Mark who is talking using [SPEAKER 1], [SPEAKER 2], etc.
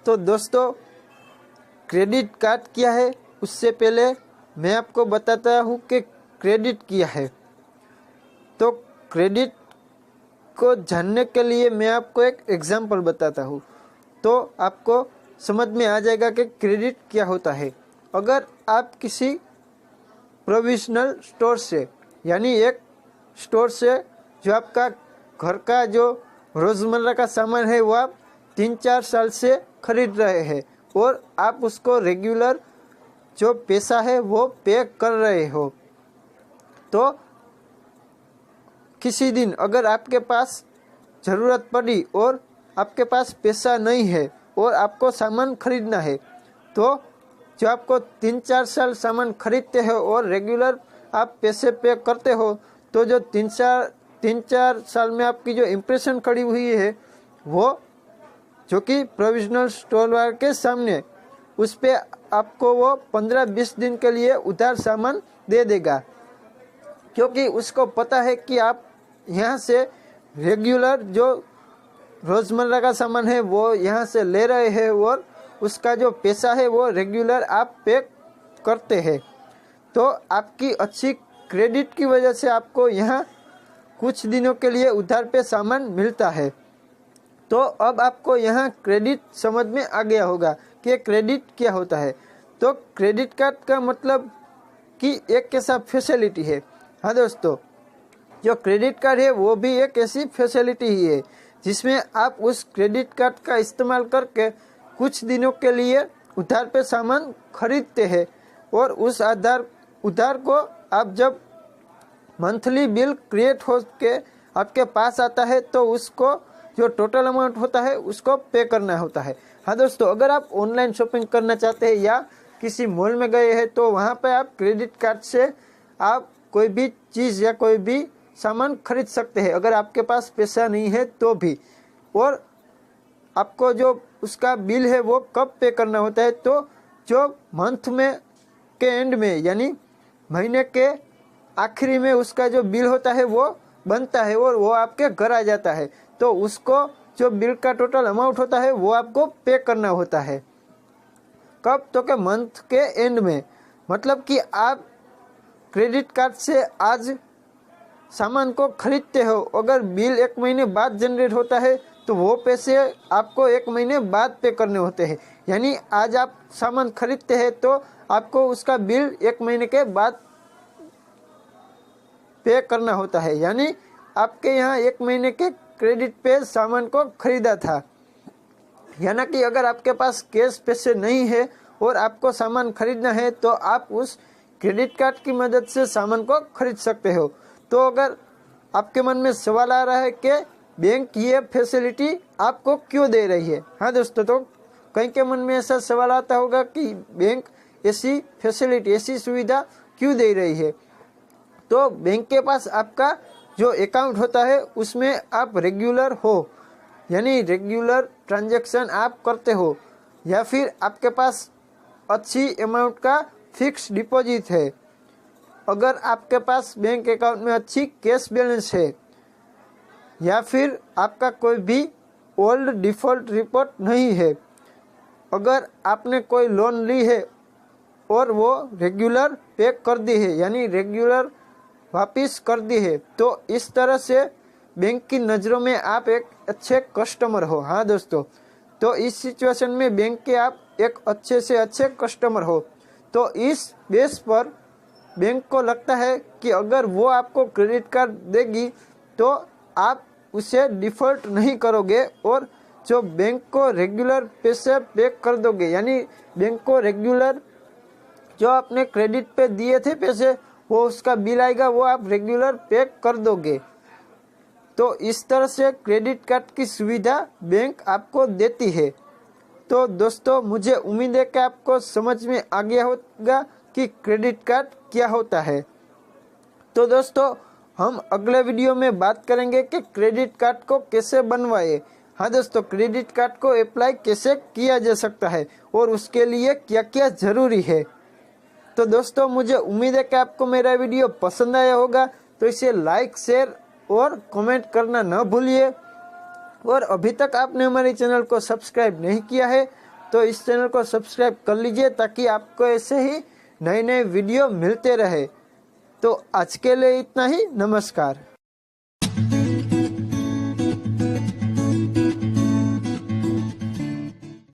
[SPEAKER 1] तो दोस्तों credit card क्या है उससे पहले मैं आपको बताता हूँ कि क्रेडिट क्या है। तो क्रेडिट को जानने के लिए मैं आपको एक एग्जाम्पल बताता हूँ, तो आपको समझ में आ जाएगा कि क्रेडिट क्या होता है। अगर आप किसी प्रोविजनल स्टोर से, यानी एक स्टोर से जो आपका घर का जो रोज़मर्रा का सामान है वो आप 3-4 साल से खरीद रहे हैं और आप उसको रेगुलर जो पैसा है वो पे कर रहे हो, तो किसी दिन अगर आपके पास ज़रूरत पड़ी और आपके पास पैसा नहीं है और आपको सामान खरीदना है, तो जो आपको 3-4 साल सामान खरीदते हो और रेगुलर आप पैसे पे करते हो, तो जो 3-4 साल में आपकी जो इम्प्रेशन खड़ी हुई है वो जो कि प्रोविजनल स्टोर वाले के सामने, उस पे आपको वो 15-20 दिन के लिए उधार सामान दे देगा, क्योंकि उसको पता है कि आप यहाँ से रेगुलर जो रोज़मर्रा का सामान है वो यहाँ से ले रहे हैं और उसका जो पैसा है वो रेगुलर आप पे करते हैं। तो आपकी अच्छी क्रेडिट की वजह से आपको यहाँ कुछ दिनों के लिए उधार पे सामान मिलता है। तो अब आपको यहाँ क्रेडिट समझ में आ गया होगा कि क्रेडिट क्या होता है। तो क्रेडिट कार्ड का मतलब कि एक कैसा फैसिलिटी है। हाँ दोस्तों, जो क्रेडिट कार्ड है वो भी एक ऐसी फैसिलिटी ही है जिसमें आप उस क्रेडिट कार्ड का इस्तेमाल करके कुछ दिनों के लिए उधार पे सामान खरीदते हैं और उस उधार को आप जब मंथली बिल क्रिएट हो के आपके पास आता है तो उसको जो टोटल अमाउंट होता है उसको पे करना होता है। हाँ दोस्तों, अगर आप ऑनलाइन शॉपिंग करना चाहते हैं या किसी मॉल में गए हैं तो वहाँ पे आप क्रेडिट कार्ड से आप कोई भी चीज़ या कोई भी सामान खरीद सकते हैं अगर आपके पास पैसा नहीं है तो भी। और आपको जो उसका बिल है वो कब पे करना होता है, तो जो मंथ में के एंड में यानी महीने के आखिरी में उसका जो बिल होता है वो बनता है और वो आपके घर आ जाता है, तो उसको जो बिल का टोटल अमाउंट होता है वो आपको पे करना होता है। कब? तो के मंथ के एंड में। मतलब कि आप क्रेडिट कार्ड से आज सामान को खरीदते हो, अगर बिल 1 महीने बाद जनरेट होता है तो वो पैसे आपको 1 महीने बाद पे करने होते हैं। यानी आज आप सामान खरीदते हैं तो आपको उसका बिल 1 महीने के बाद पे करना होता है। यानी आपके यहाँ 1 महीने के क्रेडिट पे सामान को खरीदा था। यानी कि अगर आपके पास कैश पैसे नहीं है और आपको सामान खरीदना है तो आप उस क्रेडिट कार्ड की मदद से सामान को खरीद सकते हो। तो अगर आपके मन में सवाल आ रहा है कि बैंक ये फैसिलिटी आपको क्यों दे रही है, हाँ दोस्तों, तो कहीं के मन में ऐसा सवाल आता होगा कि बैंक ऐसी फैसिलिटी, ऐसी सुविधा क्यों दे रही है। तो बैंक के पास आपका जो अकाउंट होता है उसमें आप रेगुलर हो, यानी रेगुलर ट्रांजैक्शन आप करते हो, या फिर आपके पास अच्छी अमाउंट का फिक्स डिपॉजिट है, अगर आपके पास बैंक अकाउंट में अच्छी कैश बैलेंस है, या फिर आपका कोई भी ओल्ड डिफ़ॉल्ट रिपोर्ट नहीं है, अगर आपने कोई लोन ली है और वो रेगुलर पे कर दी है यानी रेगुलर वापस कर दी है, तो इस तरह से बैंक की नज़रों में आप एक अच्छे कस्टमर हो। हाँ दोस्तों, तो इस सिचुएशन में बैंक के आप एक अच्छे से अच्छे कस्टमर हो। तो इस बेस पर बैंक को लगता है कि अगर वो आपको क्रेडिट कार्ड देगी तो आप उसे डिफ़ॉल्ट नहीं करोगे और जो बैंक को रेगुलर पैसे पे कर दोगे, यानी बैंक को रेगुलर जो आपने क्रेडिट पे दिए थे पैसे वो उसका बिल आएगा वो आप रेगुलर पे कर दोगे। तो इस तरह से क्रेडिट कार्ड की सुविधा बैंक आपको देती है। तो दोस्तों, मुझे उम्मीद है कि आपको समझ में आ गया होगा कि क्रेडिट कार्ड क्या होता है। तो दोस्तों, हम अगले वीडियो में बात करेंगे कि क्रेडिट कार्ड को कैसे बनवाए। हाँ दोस्तों, क्रेडिट कार्ड को अप्लाई कैसे किया जा सकता है और उसके लिए क्या क्या ज़रूरी है। तो दोस्तों, मुझे उम्मीद है कि आपको मेरा वीडियो पसंद आया होगा, तो इसे लाइक, शेयर और कमेंट करना न भूलिए। और अभी तक आपने हमारे चैनल को सब्सक्राइब नहीं किया है तो इस चैनल को सब्सक्राइब कर लीजिए ताकि आपको ऐसे ही नए नए वीडियो मिलते रहे। तो आज के लिए इतना ही। नमस्कार।